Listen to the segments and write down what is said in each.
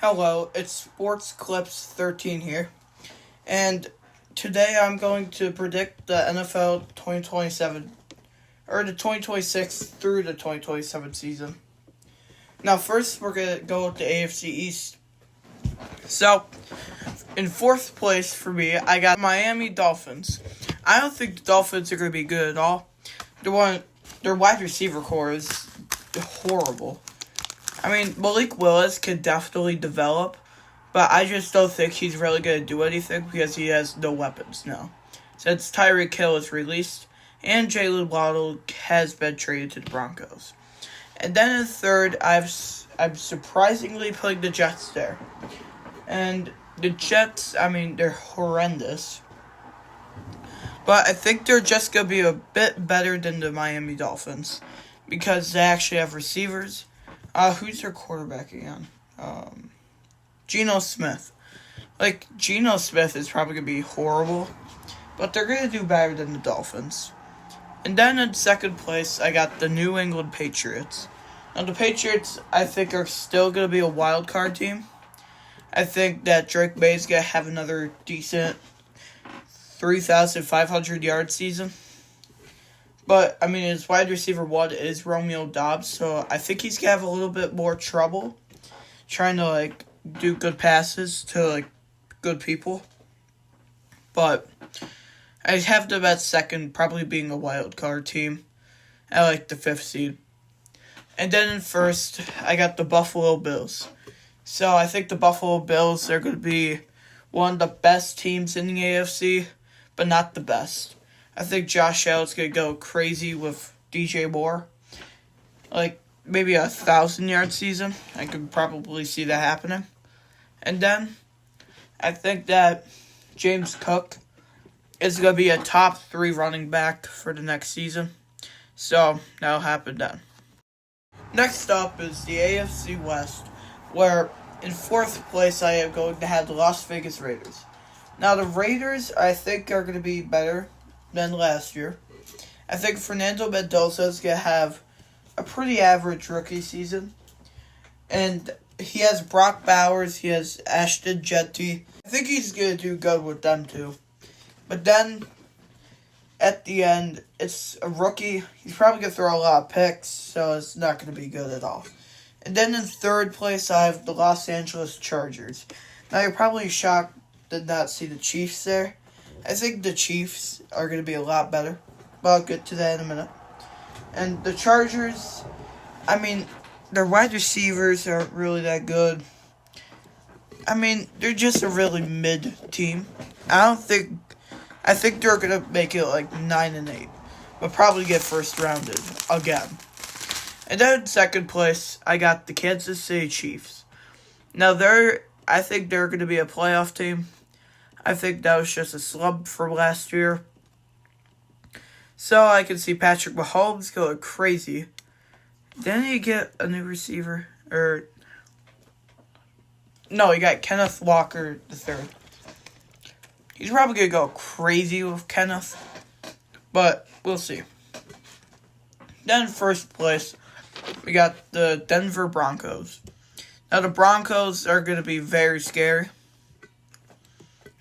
Hello, it's Sports Clips 13 here, and today I'm going to predict the NFL 2027, or the 2026 through the 2027 season. Now, first, we're going to go with the AFC East. So, in fourth place for me, I got Miami Dolphins. I don't think the Dolphins are going to be good at all. Their wide receiver core is horrible. I mean, Malik Willis can definitely develop, but I just don't think he's really going to do anything because he has no weapons now. Since Tyreek Hill is released, and Jalen Waddle has been traded to the Broncos. And then in third, I'm surprisingly putting the Jets there. And the Jets, they're horrendous. But I think they're just going to be a bit better than the Miami Dolphins because they actually have receivers. Who's their quarterback again? Geno Smith. Geno Smith is probably going to be horrible, but they're going to do better than the Dolphins. And then in second place, I got the New England Patriots. Now, the Patriots, I think, are still going to be a wild card team. I think that Drake May is going to have another decent 3,500 yard season. But, his wide receiver one is Romeo Doubs, so I think he's going to have a little bit more trouble trying to, do good passes to, good people. But I have them at second, probably being a wild card team. I like the fifth seed. And then in first, I got the Buffalo Bills. So I think the Buffalo Bills are going to be one of the best teams in the AFC, but not the best. I think Josh Allen's going to go crazy with DJ Moore. Maybe a 1,000-yard season. I could probably see that happening. And then, I think that James Cook is going to be a top 3 running back for the next season. So, that'll happen then. Next up is the AFC West, where in fourth place I am going to have the Las Vegas Raiders. Now, the Raiders, I think, are going to be better than last year. I think Fernando Mendoza is going to have a pretty average rookie season. And he has Brock Bowers, he has Ashton Jeanty. I think he's going to do good with them too. But then, at the end, it's a rookie. He's probably going to throw a lot of picks, so it's not going to be good at all. And then in third place, I have the Los Angeles Chargers. Now, you're probably shocked to not see the Chiefs there. I think the Chiefs are going to be a lot better, but I'll get to that in a minute. And the Chargers, their wide receivers aren't really that good. They're just a really mid team. I think they're going to make it 9-8, but probably get first rounded again. And then in second place, I got the Kansas City Chiefs. Now, I think they're going to be a playoff team. I think that was just a slump from last year. So I can see Patrick Mahomes going crazy. Then you get a new receiver. No, you got Kenneth Walker III. He's probably going to go crazy with Kenneth. But we'll see. Then in first place, we got the Denver Broncos. Now the Broncos are going to be very scary.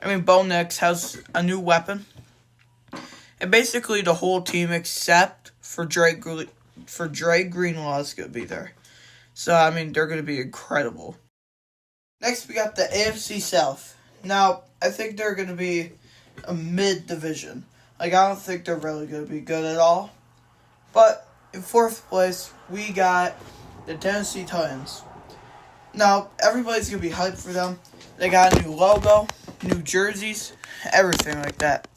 Bo Nix has a new weapon. And basically the whole team except for Dre Greenlaw is going to be there. So, they're going to be incredible. Next, we got the AFC South. Now, I think they're going to be a mid-division. I don't think they're really going to be good at all. But in fourth place, we got the Tennessee Titans. Now, everybody's going to be hyped for them. They got a new logo, new jerseys, everything like that.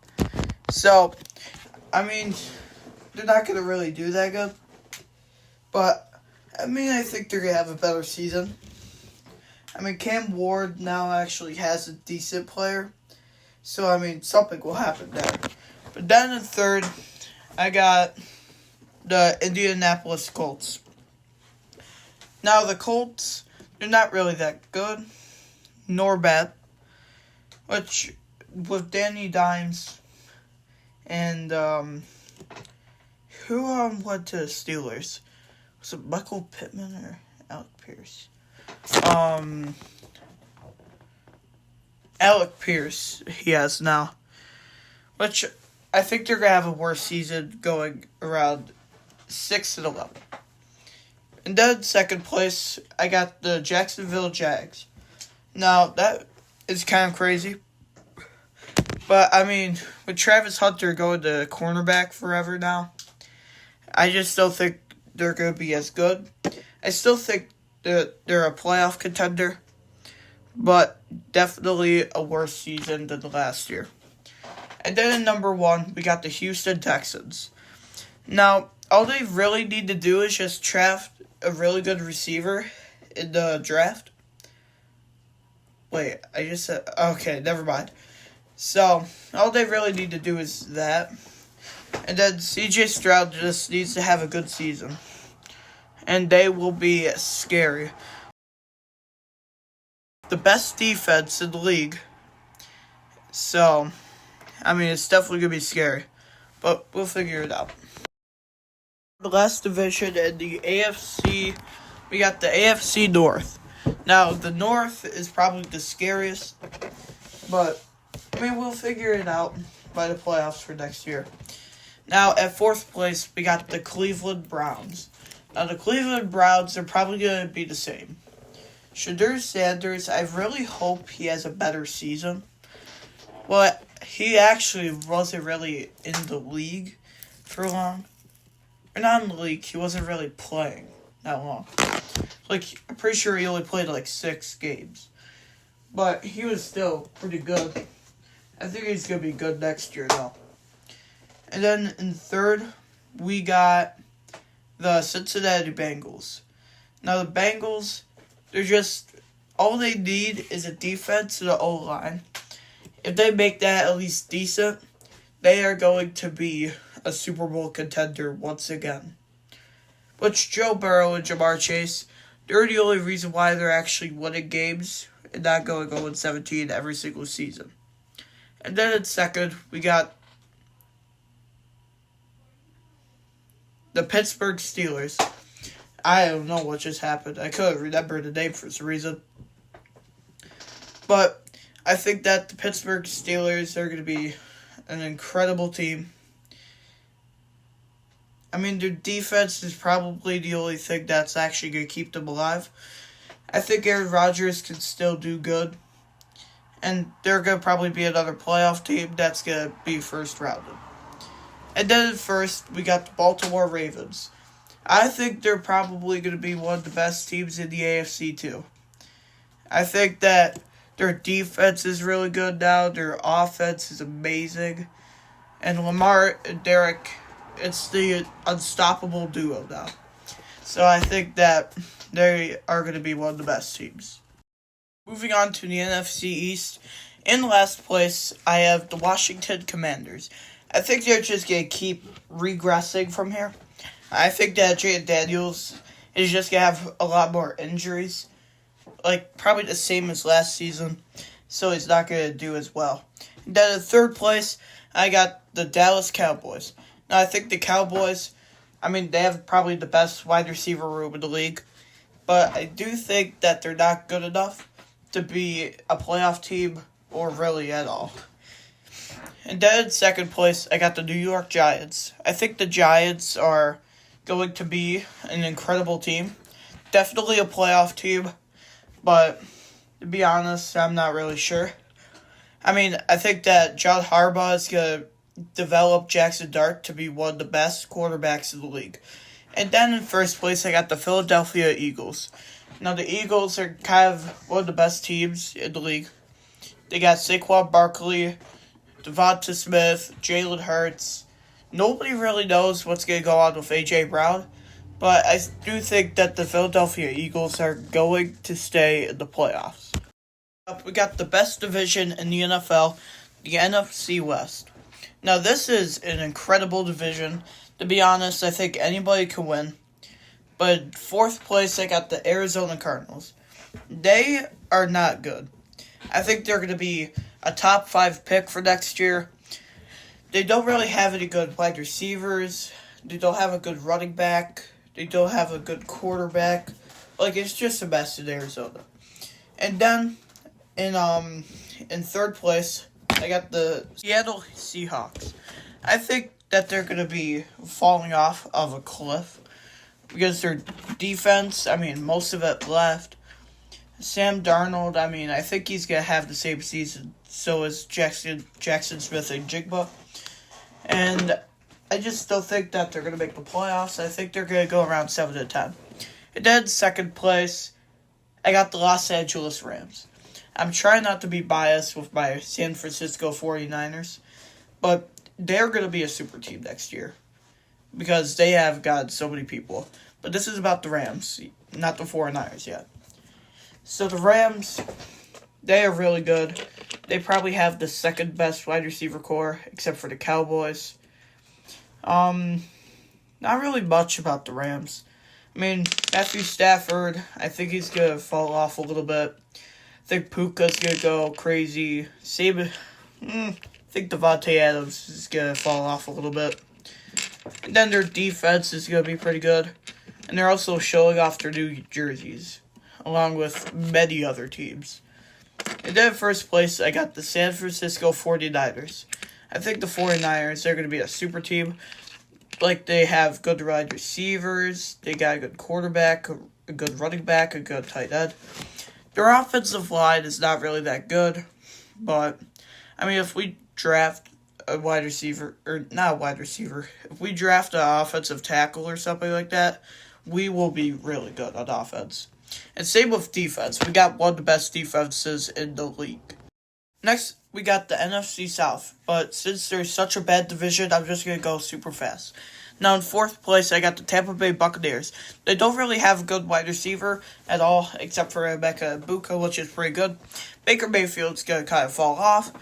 So, they're not going to really do that good. But, I think they're going to have a better season. Cam Ward now actually has a decent player. So, something will happen there. But then in third, I got the Indianapolis Colts. Now, the Colts, they're not really that good, nor bad. Which, with Danny Dimes and, who went to the Steelers? Was it Michael Pittman or Alec Pierce? Alec Pierce he has now, which I think they're going to have a worse season going around 6 and 11. And then second place, I got the Jacksonville Jags. Now, that is kind of crazy. But, I mean, with Travis Hunter going to cornerback forever now, I just don't think they're going to be as good. I still think that they're a playoff contender, but definitely a worse season than last year. And then in number 1, we got the Houston Texans. Now, all they really need to do is just draft a really good receiver in the draft. Wait, I just said... Okay, never mind. So, all they really need to do is that. And then CJ Stroud just needs to have a good season. And they will be scary. The best defense in the league. So, I mean, it's definitely going to be scary. But we'll figure it out. The last division in the AFC, we got the AFC North. Now, the North is probably the scariest, but, I mean, we'll figure it out by the playoffs for next year. Now, at 4th place, we got the Cleveland Browns. Now, the Cleveland Browns are probably going to be the same. Shedeur Sanders, I really hope he has a better season. Well, he actually wasn't really in the league for long. Or not in the league, he wasn't really playing that long. Like, I'm pretty sure he only played like 6 games. But he was still pretty good. I think he's going to be good next year, though. And then in 3rd, we got the Cincinnati Bengals. Now, the Bengals, they're just... all they need is a defense and an O-line. If they make that at least decent, they are going to be a Super Bowl contender once again. Which Joe Burrow and Jamar Chase, they're the only reason why they're actually winning games and not going 0-17 every single season. And then in 2nd, we got the Pittsburgh Steelers. I don't know what just happened. I couldn't remember the name for some reason. But I think that the Pittsburgh Steelers are going to be an incredible team. I mean, their defense is probably the only thing that's actually going to keep them alive. I think Aaron Rodgers can still do good. And they're going to probably be another playoff team that's going to be first rounded. And then first, we got the Baltimore Ravens. I think they're probably going to be one of the best teams in the AFC too. I think that their defense is really good now. Their offense is amazing. And Lamar and Derek, it's the unstoppable duo now. So I think that they are going to be one of the best teams. Moving on to the NFC East. In last place, I have the Washington Commanders. I think they're just going to keep regressing from here. I think that Jayden Daniels is just going to have a lot more injuries. Like, probably the same as last season. So he's not going to do as well. And then in 3rd place, I got the Dallas Cowboys. Now, I think the Cowboys, I mean, they have probably the best wide receiver room in the league. But I do think that they're not good enough to be a playoff team or really at all. And then in 2nd place, I got the New York Giants. I think the Giants are going to be an incredible team. Definitely a playoff team. But to be honest, I'm not really sure. I mean, I think that John Harbaugh is going to develop Jackson Dart to be one of the best quarterbacks in the league. And then in 1st place, I got the Philadelphia Eagles. Now, the Eagles are kind of one of the best teams in the league. They got Saquon Barkley, Devonta Smith, Jalen Hurts. Nobody really knows what's going to go on with A.J. Brown. But I do think that the Philadelphia Eagles are going to stay in the playoffs. We got the best division in the NFL, the NFC West. Now, this is an incredible division. To be honest, I think anybody can win. But 4th place, I got the Arizona Cardinals. They are not good. I think they're going to be a top 5 pick for next year. They don't really have any good wide receivers. They don't have a good running back. They don't have a good quarterback. Like, it's just a mess in Arizona. And then, in in third place, I got the Seattle Seahawks. I think that they're going to be falling off of a cliff because their defense, most of it left. Sam Darnold, I think he's going to have the same season. So is Jackson Smith-Njigba. And I just don't think that they're going to make the playoffs. I think they're going to go around 7-10. And then second place, I got the Los Angeles Rams. I'm trying not to be biased with my San Francisco 49ers, but they're going to be a super team next year because they have got so many people. But this is about the Rams, not the 49ers yet. So the Rams, they are really good. They probably have the second best wide receiver core, except for the Cowboys. Not really much about the Rams. Matthew Stafford, I think he's going to fall off a little bit. I think Puka's going to go crazy. I think Devontae Adams is going to fall off a little bit. And then their defense is going to be pretty good. And they're also showing off their new jerseys, along with many other teams. And then in first place, I got the San Francisco 49ers. I think the 49ers, they're going to be a super team. Like, they have good wide receivers, they got a good quarterback, a good running back, a good tight end. Their offensive line is not really that good, but, if we draft a wide receiver, or not a wide receiver, if we draft an offensive tackle or something like that, we will be really good on offense. And same with defense. We got one of the best defenses in the league. Next, we got the NFC South, but since there's such a bad division, I'm just going to go super fast. Now, in fourth place, I got the Tampa Bay Buccaneers. They don't really have a good wide receiver at all, except for Emeka Egbuka, which is pretty good. Baker Mayfield's going to kind of fall off,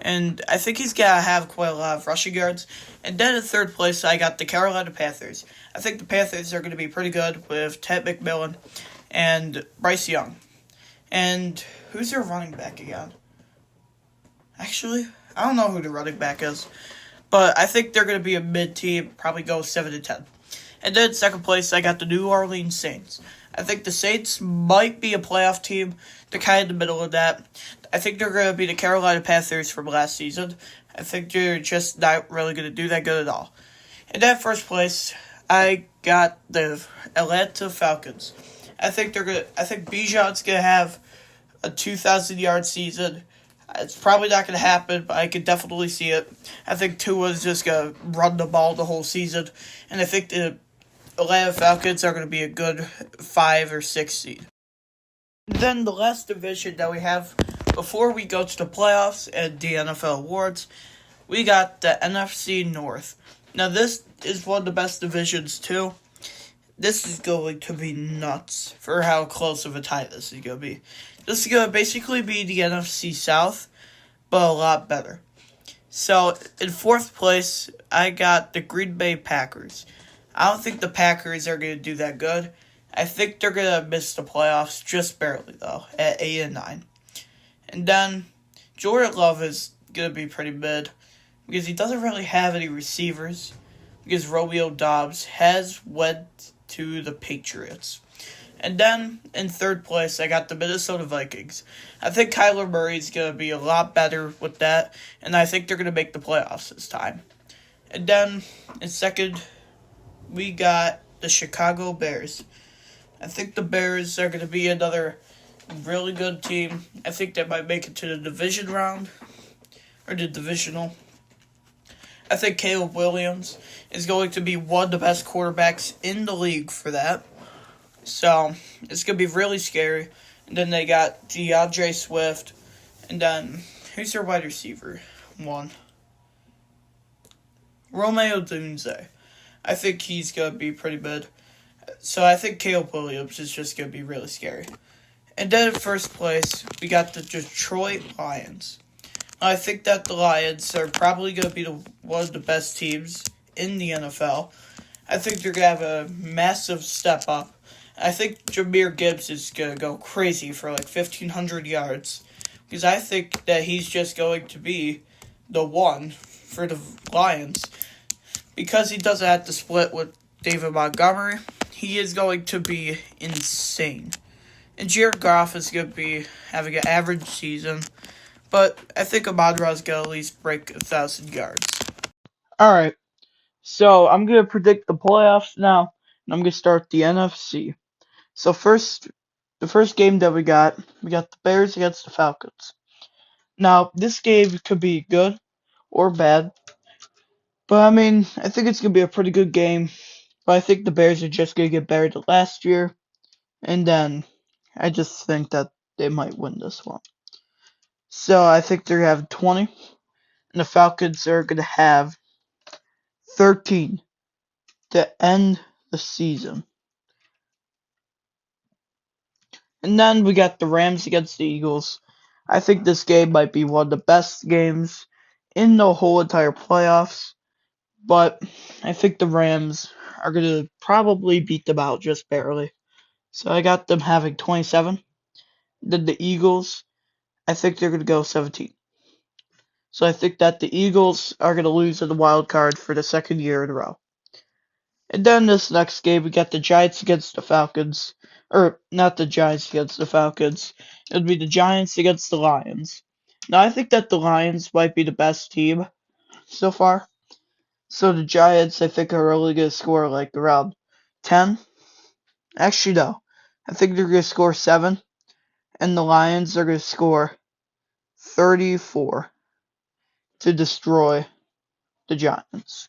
and I think he's going to have quite a lot of rushing yards. And then in third place, I got the Carolina Panthers. I think the Panthers are going to be pretty good with Ted McMillan and Bryce Young. And who's their running back again? Actually, I don't know who the running back is. But I think they're going to be a mid-team, probably go 7-10. And then second place, I got the New Orleans Saints. I think the Saints might be a playoff team. They're kind of in the middle of that. I think they're going to be the Carolina Panthers from last season. I think they're just not really going to do that good at all. And then first place, I got the Atlanta Falcons. I think Bijan's going to have a 2,000-yard season. It's probably not going to happen, but I could definitely see it. I think Tua's just going to run the ball the whole season. And I think the Atlanta Falcons are going to be a good 5 or 6 seed. Then the last division that we have before we go to the playoffs and the NFL awards, we got the NFC North. Now this is one of the best divisions too. This is going to be nuts for how close of a tie this is going to be. This is going to basically be the NFC South, but a lot better. So, in fourth place, I got the Green Bay Packers. I don't think the Packers are going to do that good. I think they're going to miss the playoffs just barely, though, at 8-9. And then, Jordan Love is going to be pretty mid, because he doesn't really have any receivers, because Romeo Doubs has went to the Patriots. And then, in third place, I got the Minnesota Vikings. I think Kyler Murray's going to be a lot better with that, and I think they're going to make the playoffs this time. And then, in second, we got the Chicago Bears. I think the Bears are going to be another really good team. I think they might make it to the division round, or the divisional. I think Caleb Williams is going to be one of the best quarterbacks in the league for that. So, it's going to be really scary. And then they got DeAndre Swift. And then, who's their wide receiver? One. Romeo Dunze. I think he's going to be pretty good. So, I think Caleb Williams is just going to be really scary. And then in first place, we got the Detroit Lions. I think that the Lions are probably going to be one of the best teams in the NFL. I think they're going to have a massive step up. I think Jahmyr Gibbs is going to go crazy for like 1,500 yards. Because I think that he's just going to be the one for the Lions. Because he doesn't have to split with David Montgomery, he is going to be insane. And Jared Goff is going to be having an average season. but I think Ahmad-Ra's gonna at least break 1,000 yards. All right. So I'm gonna predict the playoffs now, and I'm gonna start the NFC. So the first game that we got the Bears against the Falcons. Now this game could be good or bad, but I mean I think it's gonna be a pretty good game. But I think the Bears are just gonna get better than last year, and then I just think that they might win this one. So I think they're gonna have 20, and the Falcons are gonna have 13 to end the season. And then we got the Rams against the Eagles. I think this game might be one of the best games in the whole entire playoffs, but I think the Rams are going to probably beat them out just barely. So I got them having 27. Then the Eagles, I think they're going to go 17. So I think that the Eagles are going to lose in the wild card for the second year in a row. And then this next game, we got the Giants against the Falcons. Or, not the Giants against the Falcons. It would be the Giants against the Lions. Now, I think that the Lions might be the best team so far. So the Giants, I think, are only going to score like around 10. Actually, no. I think they're going to score 7. And the Lions are going to score 34 to destroy the Giants.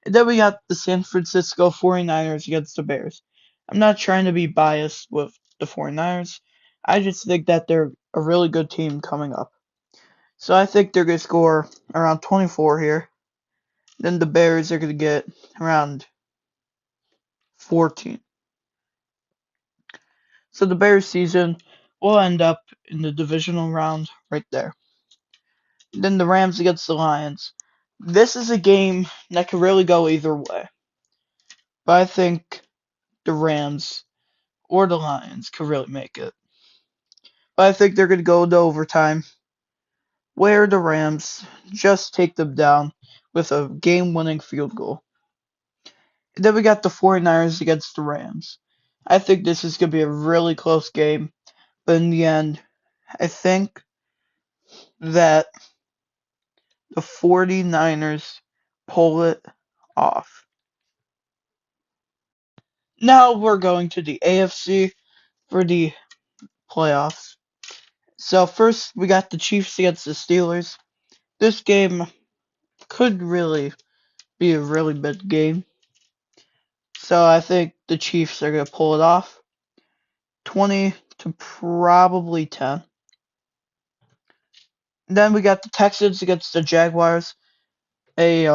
And then we got the San Francisco 49ers against the Bears. I'm not trying to be biased with the 49ers. I just think that they're a really good team coming up. So I think they're going to score around 24 here. Then the Bears are going to get around 14. So the Bears season will end up in the divisional round right there. Then the Rams against the Lions. This is a game that could really go either way. But I think the Rams or the Lions could really make it. But I think they're going to go into overtime, where the Rams just take them down with a game-winning field goal. And then we got the 49ers against the Rams. I think this is going to be a really close game, but in the end, I think that the 49ers pull it off. Now we're going to the AFC for the playoffs. So first we got the Chiefs against the Steelers. This game could really be a really big game. So I think the Chiefs are going to pull it off. 20 to probably 10. Then we got the Texans against the Jaguars. A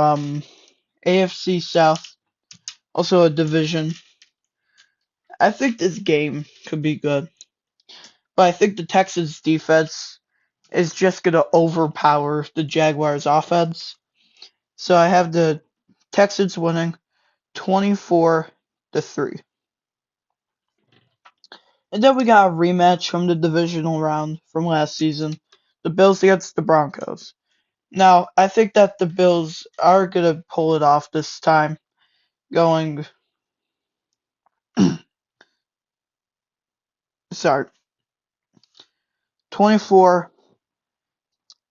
AFC South, also a division. I think this game could be good. But I think the Texans defense is just going to overpower the Jaguars offense. So I have the Texans winning 24 to 3. And then we got a rematch from the divisional round from last season. The Bills against the Broncos. Now, I think that the Bills are going to pull it off this time, going, sorry, 24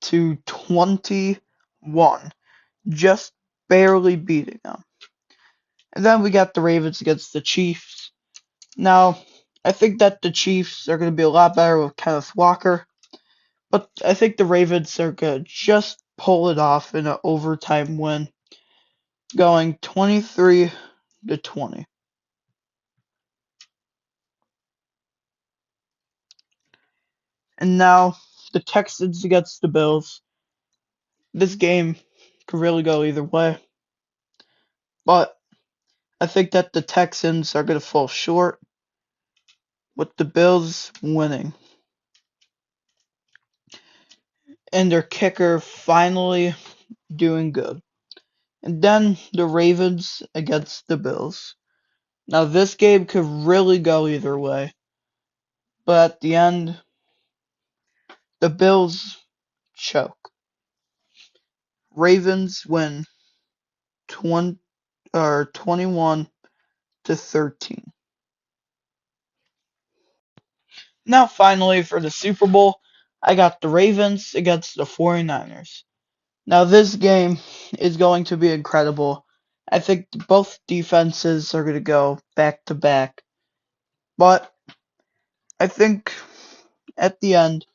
to 21, just barely beating them. And then we got the Ravens against the Chiefs. Now, I think that the Chiefs are going to be a lot better with Kenneth Walker, but I think the Ravens are going to just pull it off in an overtime win, going 23 to 20. And now the Texans against the Bills. This game could really go either way, but I think that the Texans are going to fall short with the Bills winning. And their kicker finally doing good. And then the Ravens against the Bills. Now this game could really go either way, but at the end, the Bills choke. Ravens win 21 to 13. Now finally for the Super Bowl, I got the Ravens against the 49ers. Now, this game is going to be incredible. I think both defenses are going to go back to back. But I think at the end,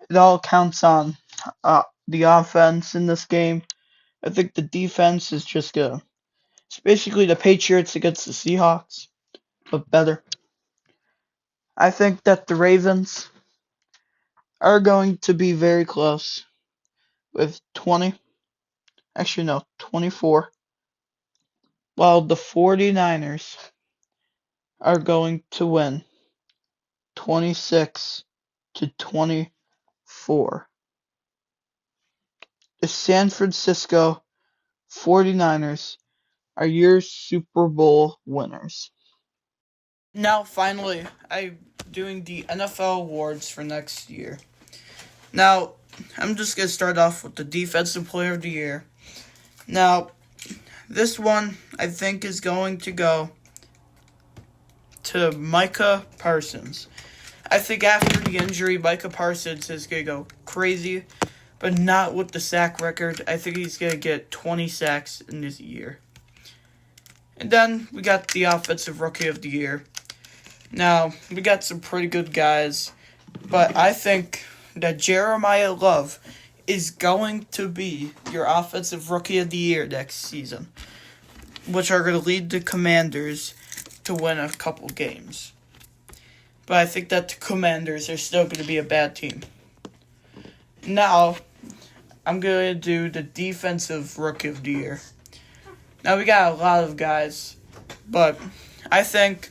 it all counts on the offense in this game. I think the defense is just going to. It's basically the Patriots against the Seahawks, but better. I think that the Ravens are going to be very close with 20. Actually, no, 24. While the 49ers are going to win 26-24. The San Francisco 49ers are your Super Bowl winners. Now, finally, I'm doing the NFL awards for next year. Now, I'm just going to start off with the Defensive Player of the Year. Now, this one, I think, is going to go to Micah Parsons. I think after the injury, Micah Parsons is going to go crazy, but not with the sack record. I think he's going to get 20 sacks in this year. And then we got the Offensive Rookie of the Year. Now, we got some pretty good guys, but I think that Jeremiah Love is going to be your Offensive Rookie of the Year next season, which are going to lead the Commanders to win a couple games. But I think that the Commanders are still going to be a bad team. Now, I'm going to do the Defensive Rookie of the Year. Now, we got a lot of guys, but I think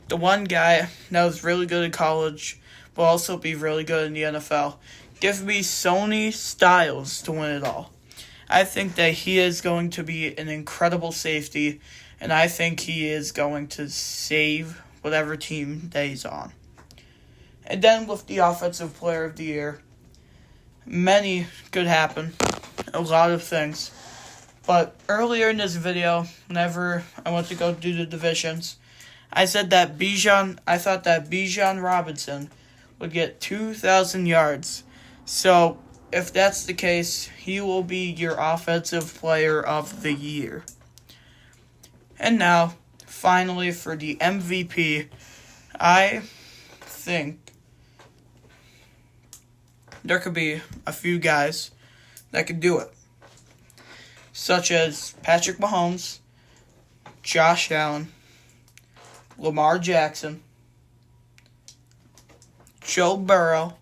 the one guy that was really good in college will also be really good in the NFL. Give me Sonny Styles to win it all. I think that he is going to be an incredible safety, and I think he is going to save whatever team that he's on. And then with the Offensive Player of the Year, many could happen. A lot of things. But earlier in this video, whenever I went to go do the divisions, I said that I thought that Bijan Robinson would get 2,000 yards. So, if that's the case, he will be your Offensive Player of the Year. And now, finally, for the MVP, I think there could be a few guys that could do it, such as Patrick Mahomes, Josh Allen, Lamar Jackson, Joe Burrow.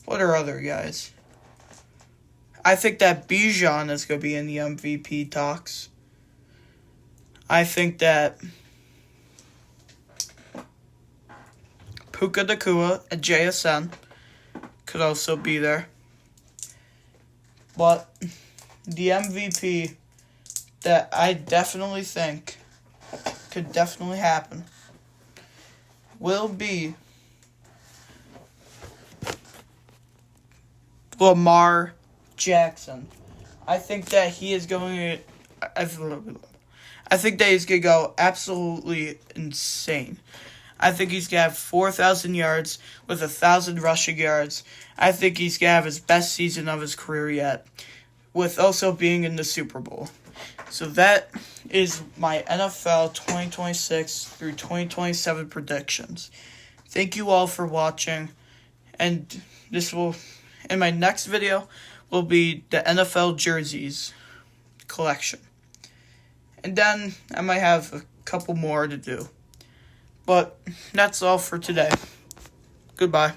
What are other guys? I think that Bijan is going to be in the MVP talks. I think that Puka Nacua and JSN could also be there. But the MVP that I definitely think could definitely happen will be Lamar Jackson. I think that he is going to... I think that he's going to go absolutely insane. I think he's going to have 4,000 yards with 1,000 rushing yards. I think he's going to have his best season of his career yet, with also being in the Super Bowl. So that is my NFL 2026 through 2027 predictions. Thank you all for watching, and in my next video will be the NFL jerseys collection. And then I might have a couple more to do. But that's all for today. Goodbye.